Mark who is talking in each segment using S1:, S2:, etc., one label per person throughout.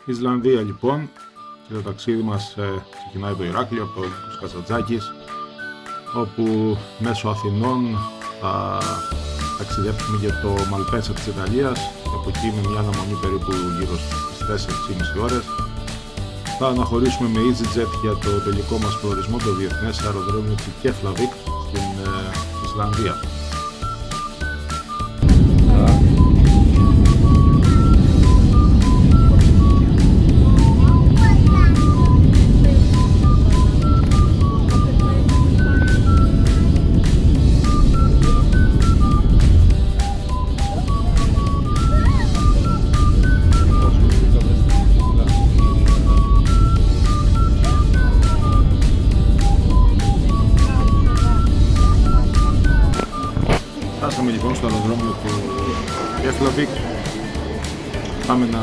S1: Ισλανδία λοιπόν, και το ταξίδι μας ξεκινάει το Ηράκλειο από το Νίκος Καζαντζάκης, όπου μέσω Αθηνών θα ταξιδέψουμε για το Μαλπέσα της Ιταλίας και από εκεί με μια αναμονή περίπου γύρω στις 4,5 ώρες θα αναχωρήσουμε με EasyJet για το τελικό μας προορισμό, το διεθνές αεροδρόμιο του Keflavik στην Ισλανδία. Φτάσαμε λοιπόν στο αεροδρόμιο του Keflavik. Πάμε να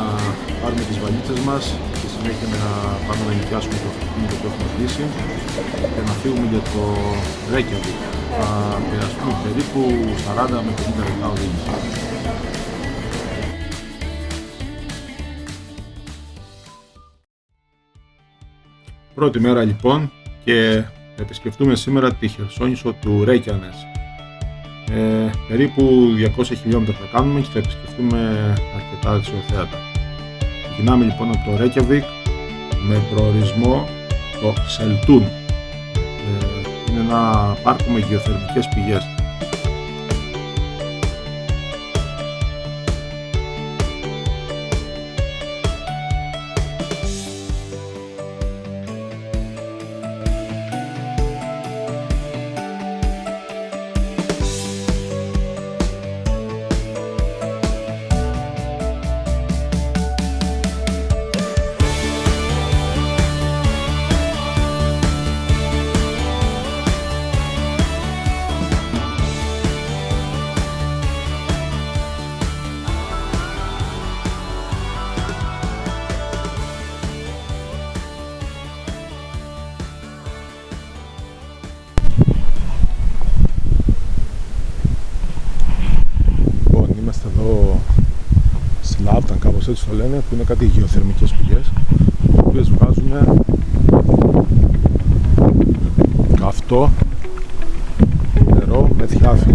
S1: πάρουμε τις βαλίτσες μας και συνέχεια να πάμε να νοικιάσουμε το αυτοκίνητο που έχουμε κλείσει και να φύγουμε για το Reykjavik. Θα περάσουμε περίπου 40 με 50 λεπτά οδήγηση. Πρώτη μέρα λοιπόν και θα επισκεφτούμε σήμερα τη Χερσόνησο του Reykjanes. Περίπου 200 χιλιόμετρα θα κάνουμε και θα επισκεφτούμε αρκετά αξιοθέατα. Ξεκινάμε λοιπόν από το Reykjavik με προορισμό το Seltun. Είναι ένα πάρκο με γεωθερμικές πηγές. Είμαστε εδώ Σλάβταν, κάπως έτσι το λένε, που είναι κάτι γεωθερμικές πηγές, οι οποίες βγάζουν καυτό νερό με θιάφι.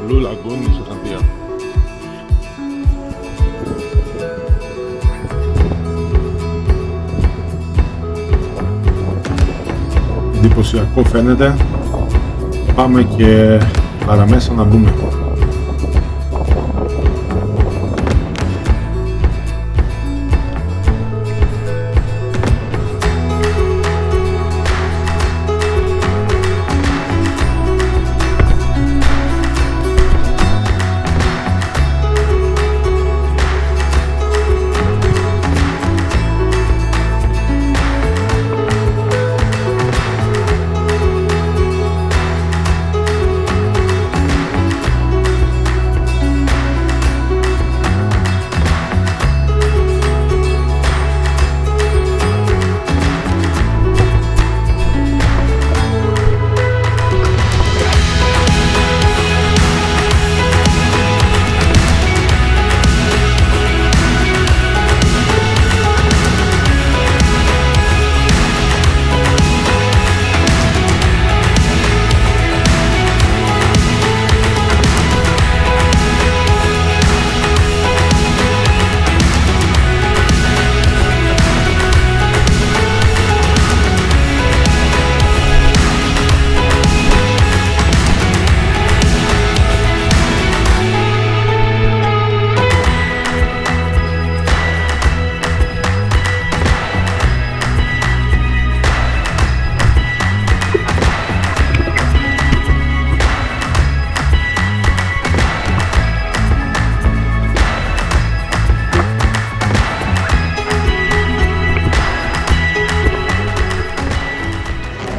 S1: Blue Lagoon, Ισλανδία. εντυπωσιακό φαίνεται. Πάμε και παραμέσα να μπούμε.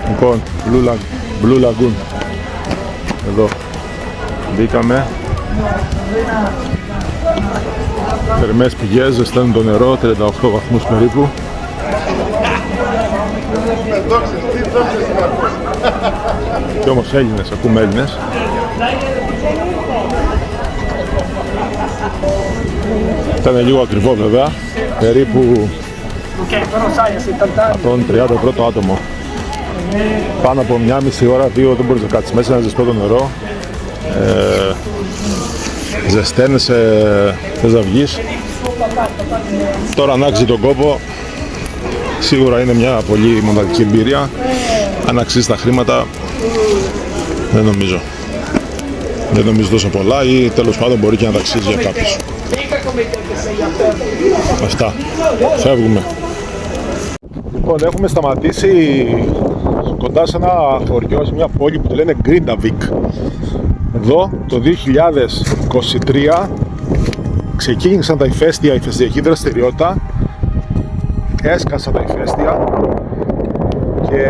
S1: Λοιπόν, Blue Lagoon. Εδώ μπήκαμε. Θερμές πηγές, ζεσταίνουν το νερό, 38 βαθμούς περίπου. Και όμως Έλληνες, ακούμε Έλληνες. Ήταν λίγο ακριβό βέβαια, περίπου 130 άτομο. Πάνω από μια μισή ώρα, 2 δεν μπορείς να κάτσεις μέσα, είναι ζεστό το νερό. Ζεσταίνεσαι, θες να βγεις. Τώρα αν άξιζε τον κόπο, σίγουρα είναι μια πολύ μοναδική εμπειρία. Αν αξίζει τα χρήματα, δεν νομίζω. Δεν νομίζω τόσο πολλά ή τέλος πάντων μπορεί και να τα αξίζει για κάποιους. Αυτά. Φεύγουμε. Λοιπόν, έχουμε σταματήσει κοντά σε ένα χωριό, σε μια πόλη που το λένε Grindavik. Εδώ το 2023 ξεκίνησαν τα ηφαίστεια, η ηφαιστειακή δραστηριότητα. Έσκασαν τα ηφαίστεια και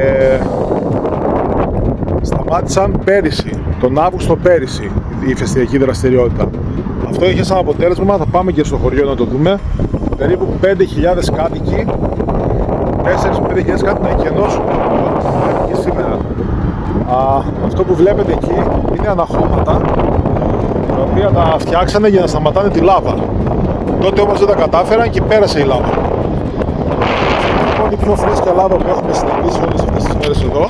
S1: σταμάτησαν πέρυσι, τον Αύγουστο πέρυσι, η ηφαιστειακή δραστηριότητα. Αυτό είχε σαν αποτέλεσμα, θα πάμε και στο χωριό να το δούμε, περίπου 5.000 κάτοικοι, 4-5.000 κάτοικοι να εκενώσουν και σήμερα. Αυτό που βλέπετε εκεί είναι αναχώματα τα οποία τα φτιάξανε για να σταματάνε τη λάβα. Τότε όμως δεν τα κατάφεραν και πέρασε η λάβα. Η πιο φρέσκια λάβα που έχουμε συναντήσει όλες αυτές τις μέρες εδώ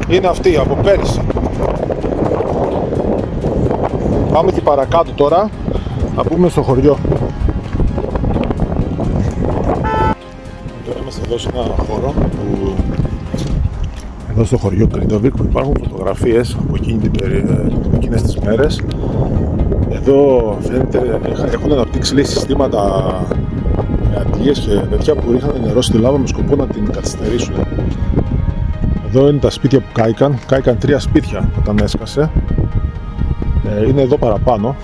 S1: είναι αυτή από πέρυσι. Πάμε και παρακάτω τώρα να πούμε στο χωριό. Τώρα είμαστε εδώ σε ένα χώρο που εδώ στο χωριό Grindavik που υπάρχουν φωτογραφίες από εκείνες τις μέρες. Εδώ φαίνεται έχουν αναπτύξει λέει συστήματα με αντλίες και τέτοια που ρίχνανε νερό στη λάβα με σκοπό να την καθυστερήσουν. Εδώ είναι τα σπίτια που κάηκαν. Κάηκαν 3 σπίτια όταν έσκασε. Είναι εδώ παραπάνω.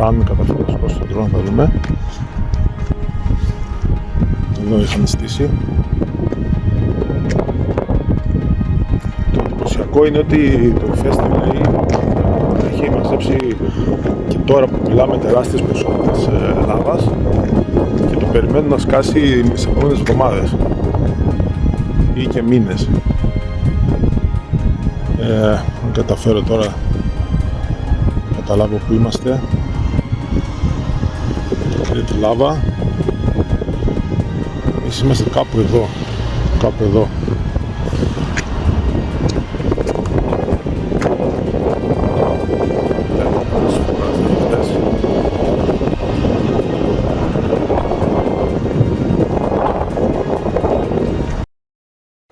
S1: Αν καταφέρω να σηκώσω τον τρόνο θα δούμε. Εδώ είχαν στήσει. Το εντυπωσιακό είναι ότι το ηφαίστειο λέει έχει μαζέψει και τώρα που μιλάμε τεράστιες ποσότητες λάβας και το περιμένουν να σκάσει σε επόμενες εβδομάδες ή και μήνες. Αν καταφέρω τώρα να καταλάβω που είμαστε. Είναι τη λάβα. Εμείς είμαστε κάπου εδώ. Κάπου εδώ.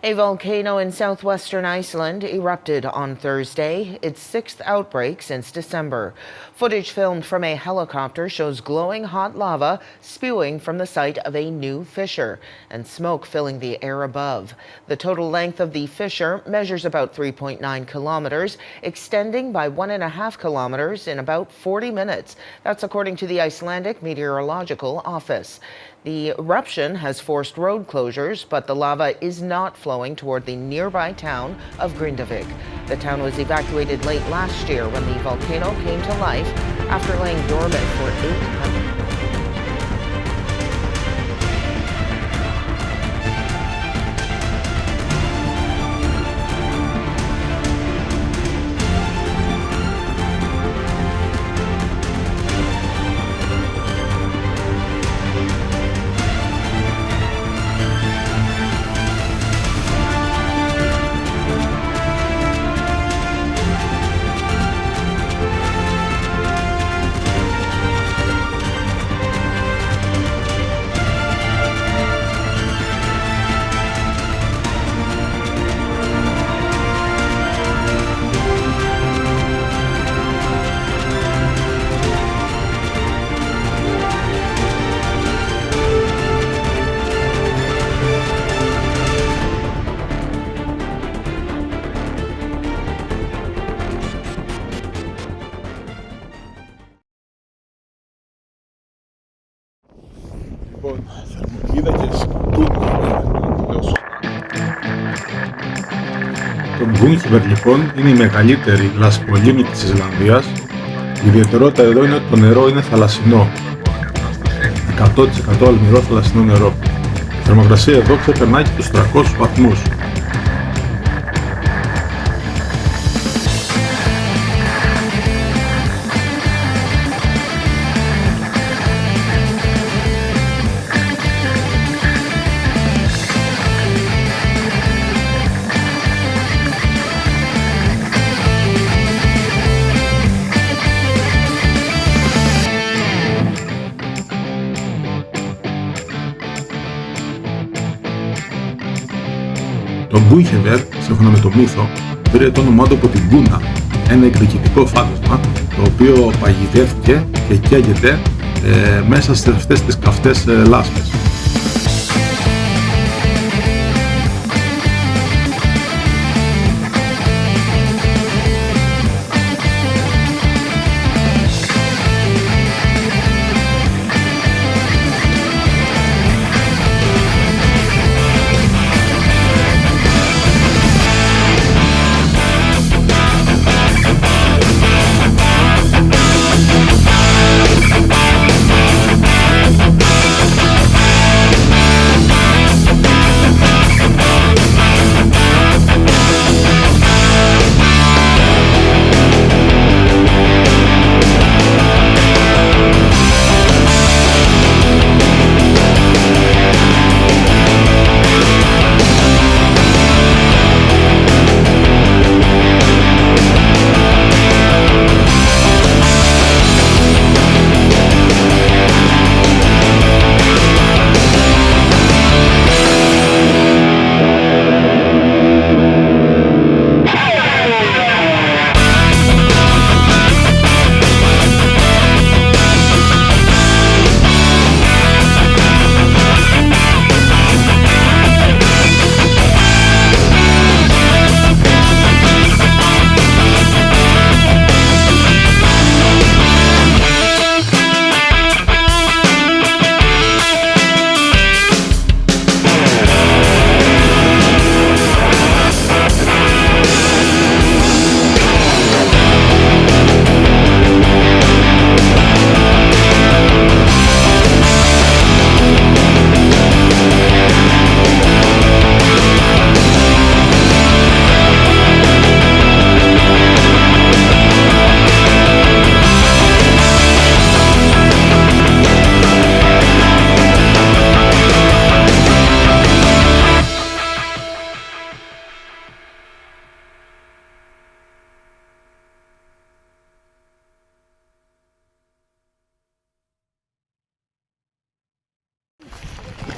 S2: A volcano in southwestern Iceland erupted on Thursday, its sixth outbreak since December. Footage filmed from a helicopter shows glowing hot lava spewing from the site of a new fissure and smoke filling the air above. The total length of the fissure measures about 3.9 kilometers, extending by 1.5 kilometers in about 40 minutes. That's according to the Icelandic Meteorological Office. The eruption has forced road closures, but the lava is not flowing toward the nearby town of Grindavik. The town was evacuated late last year when the volcano came to life after laying dormant for 800.
S1: Λοιπόν, θερμοκοίδα και σκούνια. Το Γκούνχιβερ λοιπόν είναι η μεγαλύτερη λασπολίμνη της Ισλανδίας. Η ιδιαιτερότητα εδώ είναι ότι το νερό είναι θαλασσινό. 100% αλμυρό θαλασσινό νερό. Η θερμοκρασία εδώ ξεπερνάει και τους 300 βαθμούς. Το Γκούνχιβερ, σύμφωνα με το μύθο, πήρε το όνομά του από την Γκούνα, ένα εκδικητικό φάντασμα το οποίο παγιδεύτηκε και καίγεται μέσα σε αυτές τις καυτές λάσπες.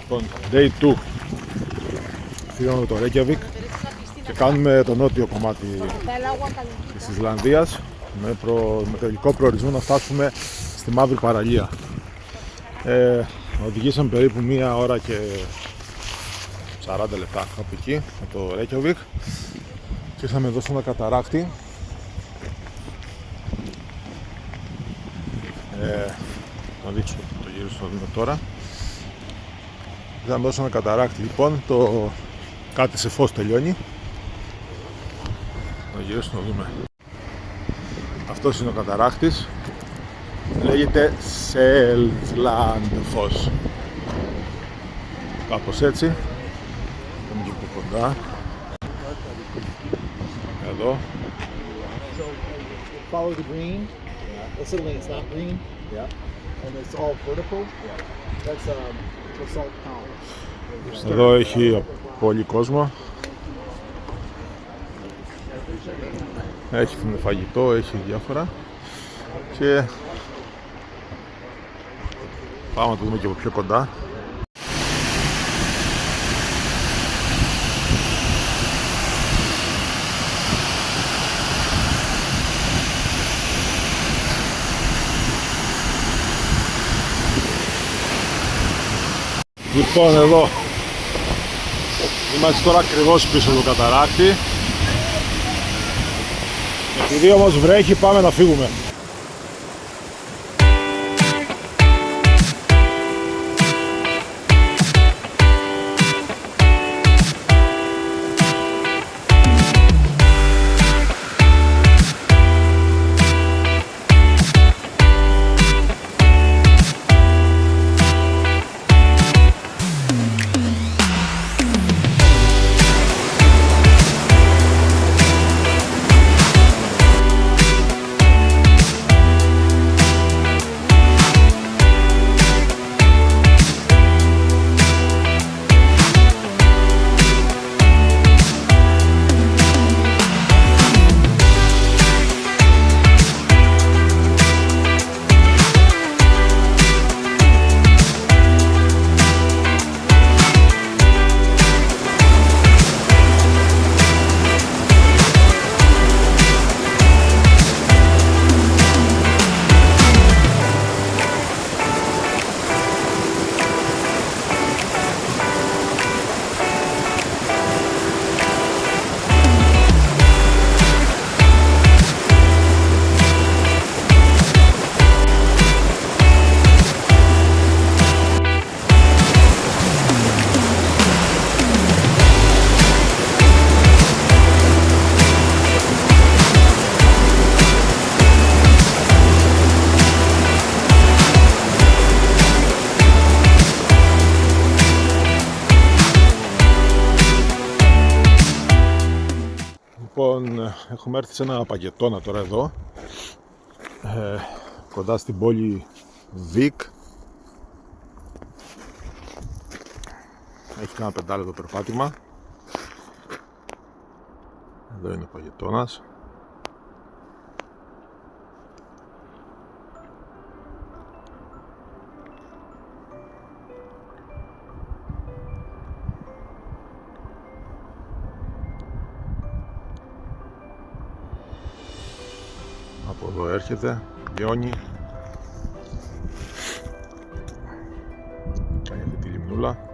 S1: Λοιπόν, Day 2. ταξιδεύουμε το Reykjavik και κάνουμε το νότιο κομμάτι της Ισλανδίας με τελικό προορισμό να φτάσουμε στη Μαύρη Παραλία. Οδηγήσαμε περίπου 1 ώρα και 40 λεπτά από εκεί, από το Reykjavik, και ήρθαμε εδώ στον καταράκτη. Να δείξουμε το γύρο στο δούμε τώρα. Ήρθαμε εδώ στον καταράκτη, λοιπόν, κάτι σε φως τελειώνει. Να γυρίσουμε να δούμε. Αυτός είναι ο καταράκτης. Λέγεται Seljalandsfoss. Κάπως έτσι. Πάμε και από κοντά. Εδώ.
S3: Follow the green. Suddenly it's not green. Yeah. And it's all vertical. Yeah. That's basalt column.
S1: Εδώ έχει πολύ κόσμο. Έχει φαγητό, έχει διάφορα. Και πάμε να το δούμε και από πιο κοντά. Λοιπόν, εδώ είμαστε τώρα ακριβώς πίσω από το καταράκτη. Επειδή όμως βρέχει, πάμε να φύγουμε. Λοιπόν, έχουμε έρθει σε ένα παγετώνα τώρα εδώ, κοντά στην πόλη Βικ. Έχει κάνα 5 λεπτό περπάτημα. Εδώ είναι ο παγετώνας. Από εδώ έρχεται, λιώνει, κάνει αυτή τη λιμνούλα.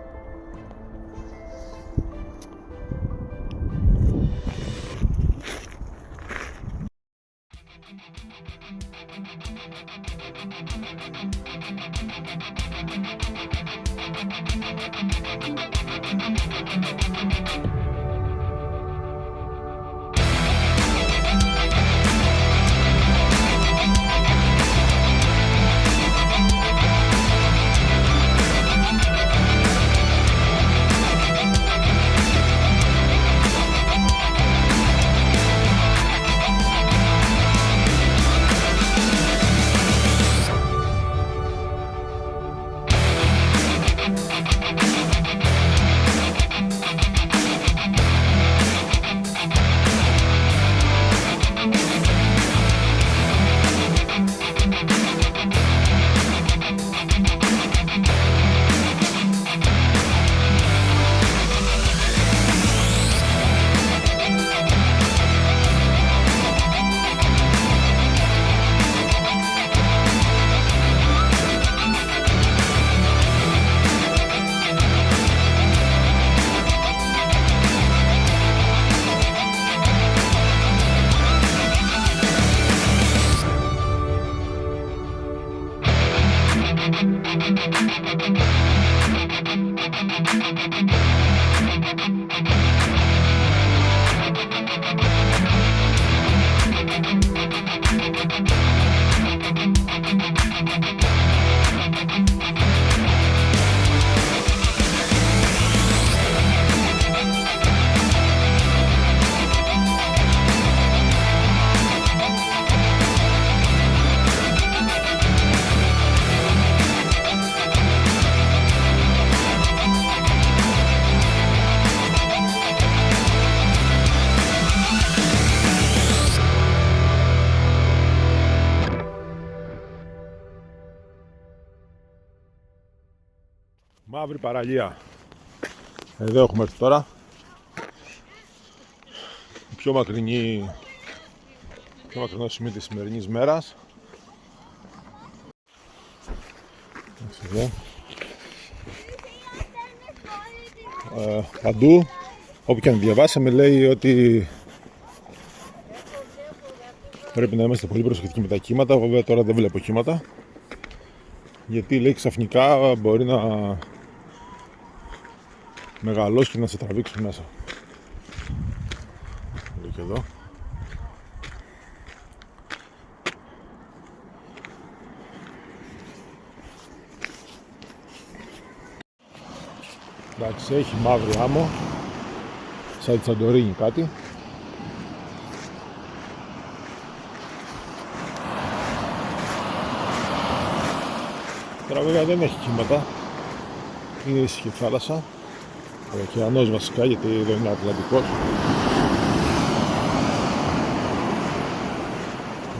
S1: Μαύρη παραλία. Εδώ έχουμε έρθει τώρα. Η πιο μακρινό σημείο της σημερινής μέρας. Εδώ. Παντού, όπου και αν διαβάσαμε, λέει ότι πρέπει να είμαστε πολύ προσεκτικοί με τα κύματα. Βέβαια τώρα δεν βλέπω κύματα, γιατί λέει ξαφνικά μπορεί να μεγαλώσει και να σε τραβήξει μέσα. Εδώ και εδώ. Εντάξει, έχει μαύρη άμμο, σαν τη Σαντορίνη κάτι. Τώρα βέβαια δεν έχει κύματα, είναι ήσυχη θάλασσα, ο ωκεανός βασικά, γιατί εδώ είναι Ατλαντικός.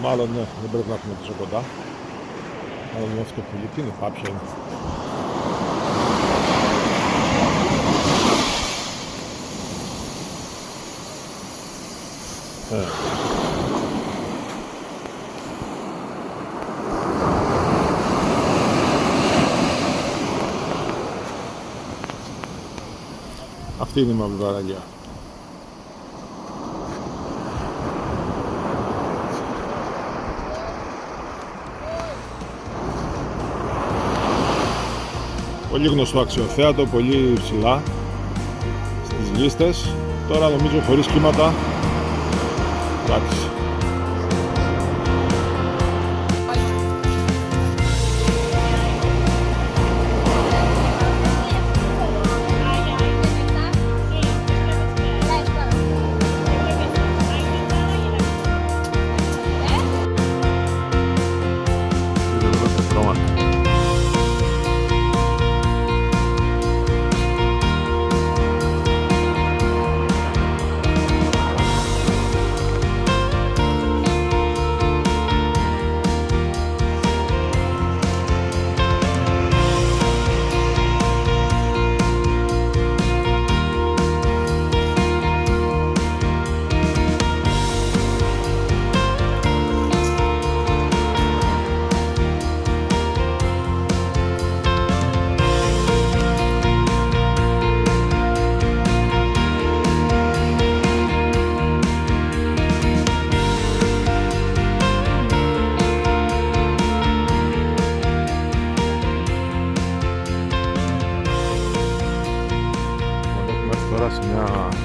S1: Μάλλον ναι, δεν πρέπει να έχουμε τόσο κοντά. Μάλλον είναι αυτό που λείπει, είναι πάπια είναι. Αυτή είναι η μαύρη παραλία. Πολύ γνωστό αξιοθέατο, πολύ ψηλά στις λίστες. Τώρα νομίζω χωρίς κύματα. Εντάξει.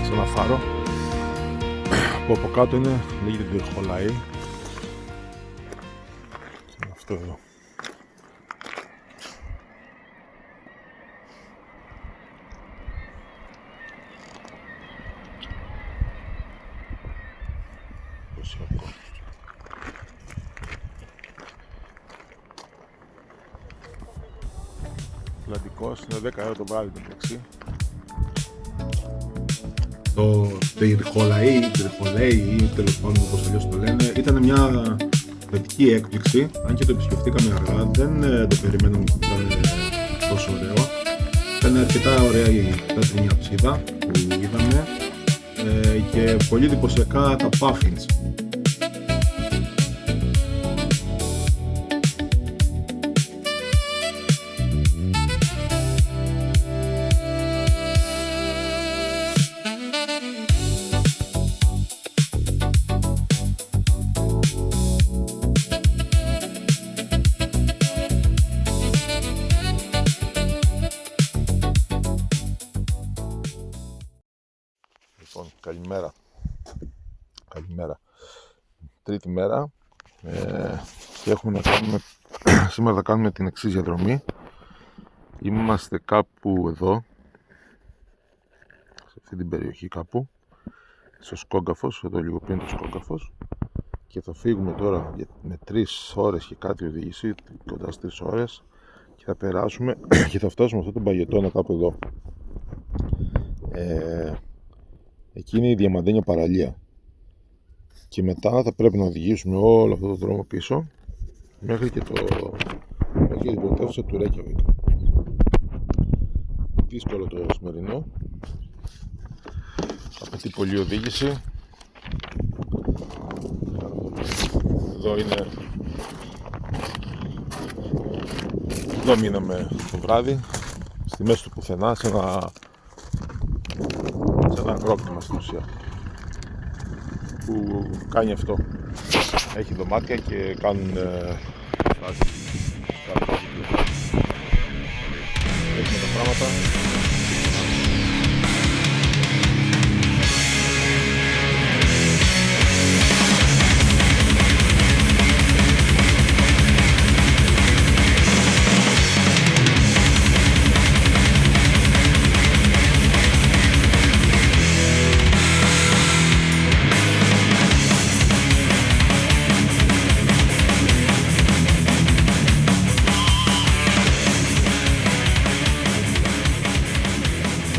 S1: Σε ένα φάρο που από κάτω είναι, λέγεται Τριχολαή. Αυτό εδώ. Ατλαντικός, είναι 10 ώρα το βράδυ το μεταξύ. Το Τριχολαή ή τέλος πάντων όπως αλλιώς το λένε, ήταν μια θετική έκπληξη, αν και το επισκεφτήκαμε αργά, δεν το περιμέναμε ότι ήταν τόσο ωραίο. Ήταν αρκετά ωραία η πέτρινη αψίδα που είδαμε και πολύ εντυπωσιακά τα puffins. τρίτη μέρα και έχουμε να κάνουμε, σήμερα θα κάνουμε την εξής διαδρομή. Είμαστε κάπου εδώ, σε αυτή την περιοχή κάπου, στο Σκόγκαφος, εδώ λίγο πριν το Σκόγκαφος, και θα φύγουμε τώρα με 3 ώρες και κάτι οδήγηση, κοντά στις 3 ώρες, και θα περάσουμε και θα φτάσουμε αυτό τον παγετώνα κάπου εδώ. Εκεί είναι η Διαμαντένια παραλία και μετά θα πρέπει να οδηγήσουμε όλο αυτό το δρόμο πίσω μέχρι και την πρωτεύουσα του Ρέικιαβικ. Δύσκολο το σημερινό, απαιτεί πολλή οδήγηση. Εδώ μείναμε το βράδυ, στη μέση του πουθενά, σε ένα αγρόκτημα στην ουσία, που κάνει αυτό. Έχει δωμάτια και κάνουν έχουμε τα πράγματα.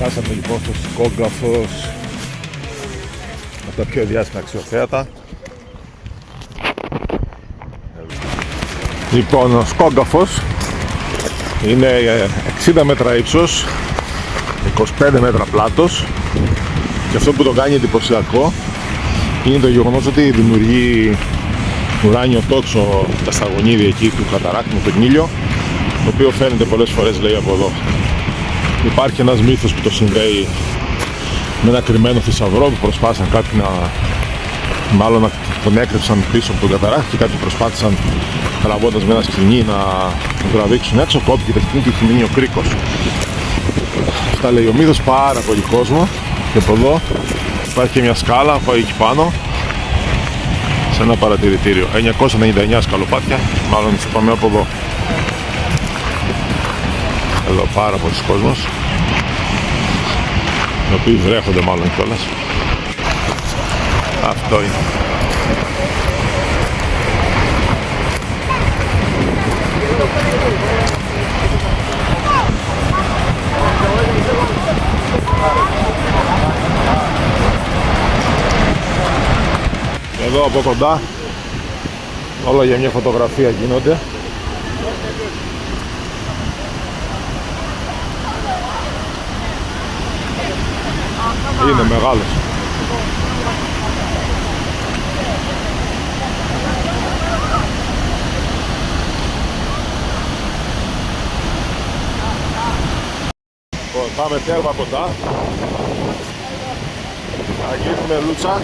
S1: Φτάσαμε λοιπόν στο Σκόγκαφος, από τα πιο διάσημα αξιοθέατα. Λοιπόν, ο Σκόγκαφος είναι 60 μέτρα ύψος, 25 μέτρα πλάτος, και αυτό που το κάνει εντυπωσιακό είναι το γεγονός ότι δημιουργεί ουράνιο τόξο τα σταγονίδια εκεί του καταράκτη με τον ήλιο, το οποίο φαίνεται πολλές φορές, λέει, από εδώ. Υπάρχει ένας μύθος που το συνδέει με ένα κρυμμένο θησαυρό που προσπάθησαν κάποιοι μάλλον να τον έκρυψαν πίσω από τον καταράκτη, και κάποιοι προσπάθησαν τραβώντας με ένα σκηνή να τον τραβήξουν έξω, κόπηκε εκείνη και έχει μείνει ο κρίκος. Αυτά λέει ο μύθος, πάρα πολύ κόσμο, και από εδώ υπάρχει και μια σκάλα που πάει εκεί πάνω σε ένα παρατηρητήριο, 999 σκαλοπάτια, μάλλον πάμε από εδώ. Εδώ πάρα πολλοί κόσμος, οι οποίοι βρέχονται μάλλον κιόλας. Αυτό είναι. Εδώ από κοντά όλα για μια φωτογραφία γίνονται. Είναι μεγάλος. Πάμε τέρμα κοντά. Θα γίνουμε λούτσα.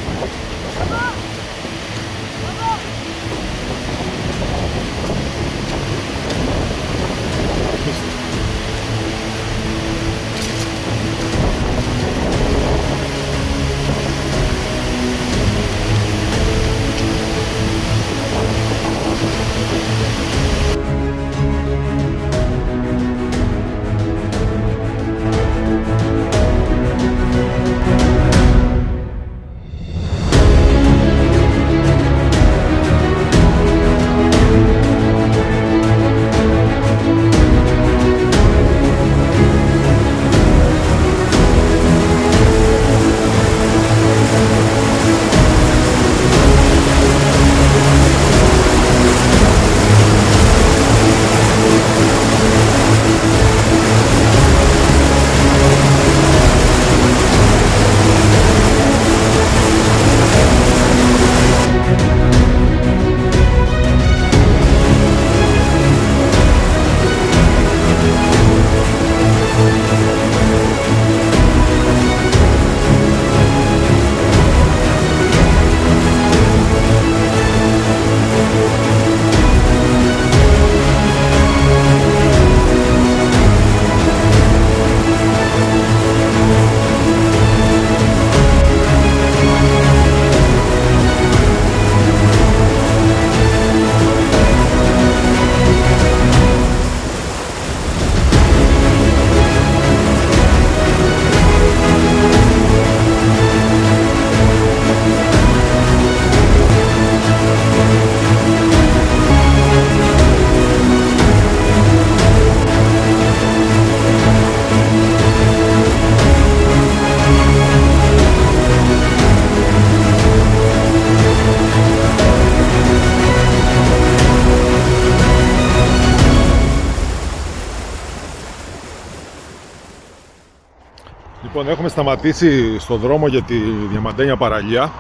S1: Λοιπόν, έχουμε σταματήσει στο δρόμο για τη Διαμαντένια παραλία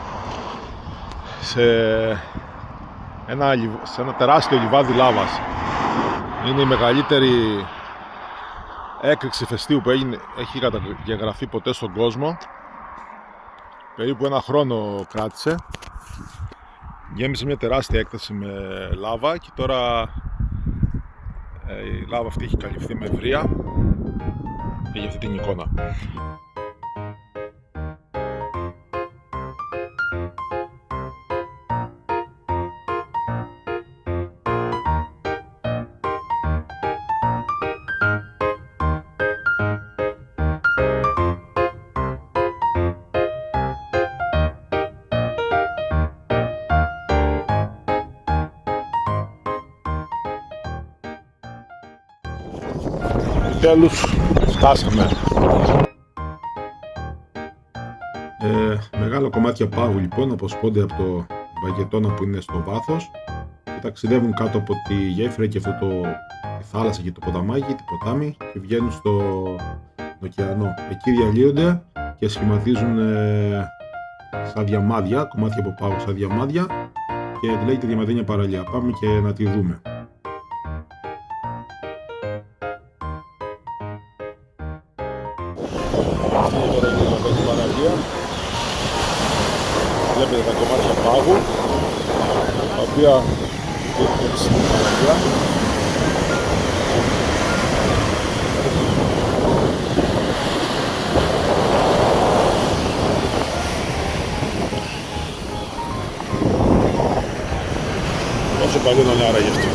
S1: σε ένα τεράστιο λιβάδι λάβας. Είναι η μεγαλύτερη έκρηξη ηφαιστείου που έχει καταγεγραφεί ποτέ στον κόσμο. Περίπου ένα χρόνο κράτησε. Γέμισε μια τεράστια έκταση με λάβα και τώρα η λάβα αυτή έχει καλυφθεί με βρύα. Έχει αυτή την εικόνα. Τέλος, φτάσαμε. Μεγάλα κομμάτια πάγου λοιπόν αποσπώνται από το βαγετώνα που είναι στο βάθος και ταξιδεύουν κάτω από τη γέφυρα και αυτό τη θάλασσα και το ποταμάκι, το ποτάμι και βγαίνουν στον ωκεανό. Εκεί διαλύονται και σχηματίζουν σαν διαμάδια, κομμάτια από πάγου σαν διαμάδια και τη λέγεται Διαμαντένια παραλία. Πάμε και να τη δούμε. Βλέπετε τα κομμάτια πάγου τα οποία βρίσκονται στην παραλία. Όσο παλιό να είναι άραγε αυτό.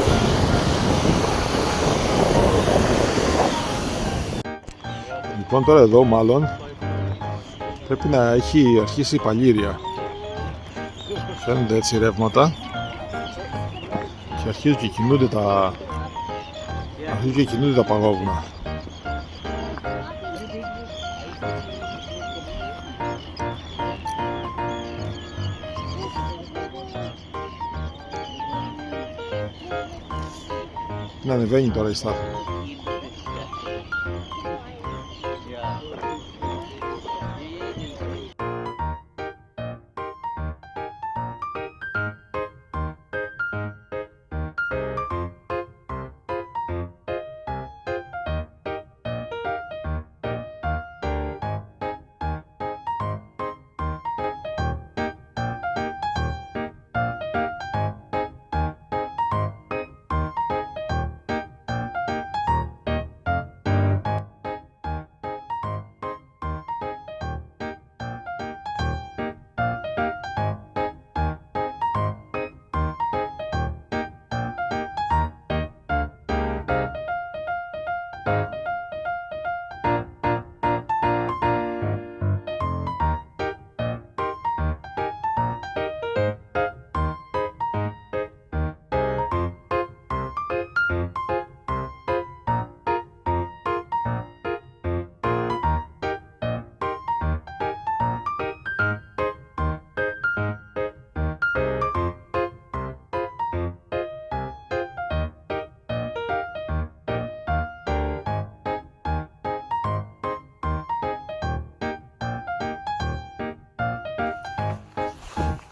S1: Λοιπόν, τώρα εδώ μάλλον πρέπει να έχει αρχίσει η παλήρια. Φαίνονται έτσι ρεύματα και αρχίζουν και κινούνται τα παγόβουνα. Να ανεβαίνει τώρα η στάθμη.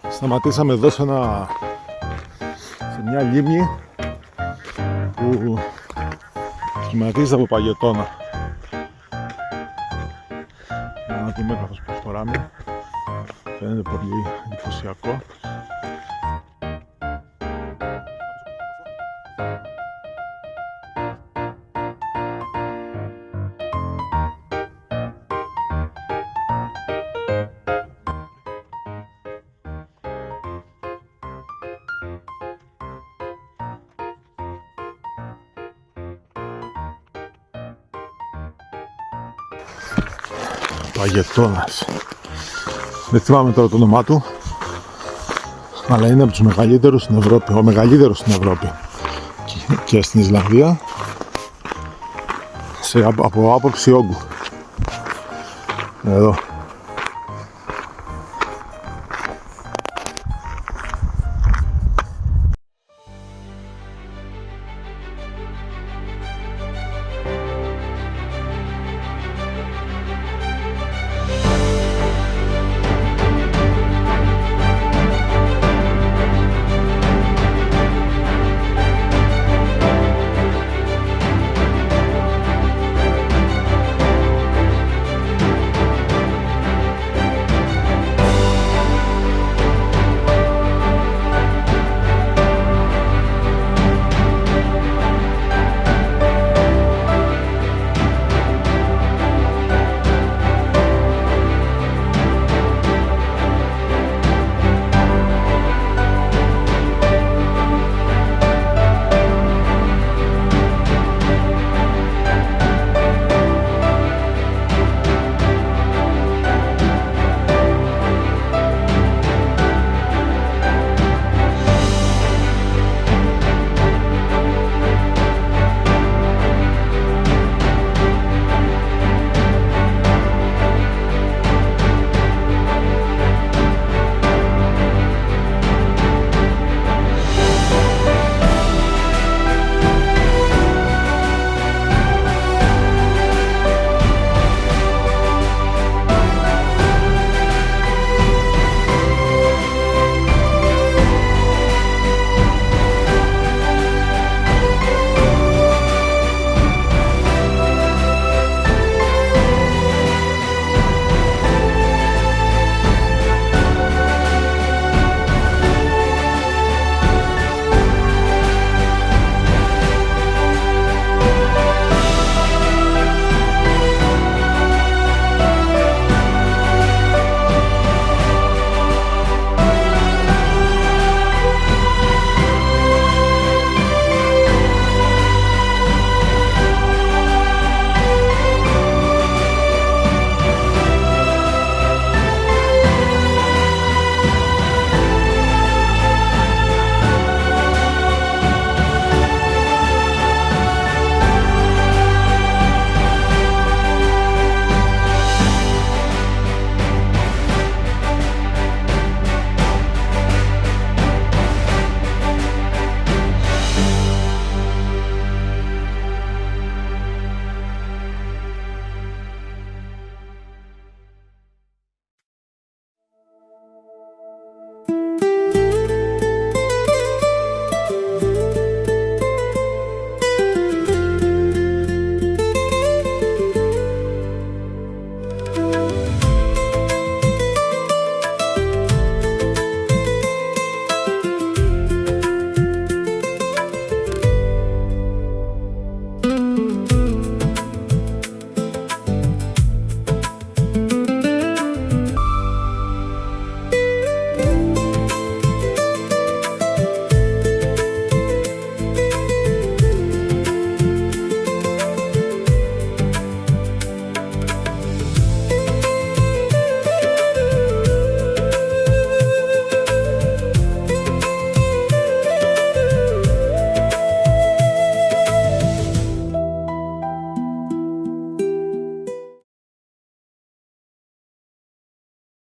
S1: Σταματήσαμε εδώ σε μια λίμνη που σχηματίζεται από παγετώνα. Να δούμε καθώς προχωράμε. Φαίνεται πολύ εντυπωσιακό. Παγετώνας. Δεν θυμάμαι τώρα το όνομά του, αλλά είναι από τους μεγαλύτερους στην Ευρώπη, ο μεγαλύτερος στην Ευρώπη και στην Ισλανδία από άποψη όγκου. Εδώ.